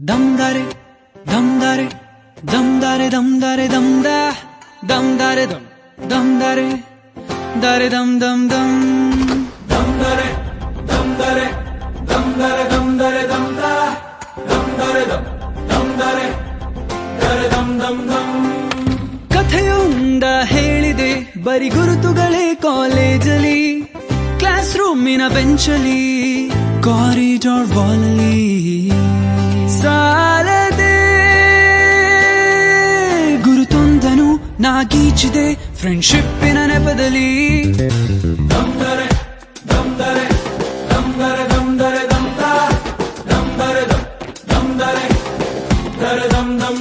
ದಮ್ದಾರೆ ದಮ್ದಾರೆ ದಮ್ದಾರೆ ದಮ್ದಾರೆ ದಮ್ದ ದಮ್ದಾರೆ ದಮ್ ದಮ್ದಾರೆ ದಾರೆ ದಮ್ ದಮ್ ದಮ್ ದಮ್ದಾರೆ ದಮ್ದಾರೆ ದಮ್ದಾರೆ ದಮ್ದಾರೆ ದಮ್ದ ದಮ್ದಾರೆ ದಮ್ ದಮ್ದಾರೆ ದಾರೆ ದಮ್ ದಮ್ ದಮ್. ಕಥೆಯೊಂದ ಹೇಳಿದೆ ಬರಿ ಗುರುತುಗಳೇ ಕಾಲೇಜಲ್ಲಿ, ಕ್ಲಾಸ್ ರೂಮಿನ ಬೆಂಚಲ್ಲಿ, ಕಾರಿಡಾರ್ ವಾಲಲ್ಲಿ ಸಾಲದೆ ಗುರುತೊಂದನು ನಾಗೀಚಿದೆ ಫ್ರೆಂಡ್ಶಿಪ್ಪಿನ ನೆಪದಲ್ಲಿ. ದಮ್ದರೆ ದಮ್ದರೆ ದಮ್ದರೆ ದಮ್ದರೆ ದಮ್ದ ದಮ್ದರೆ ದಮ್ ದಮ್ದರೆ ದರೆ ದಮ್ ದಮ್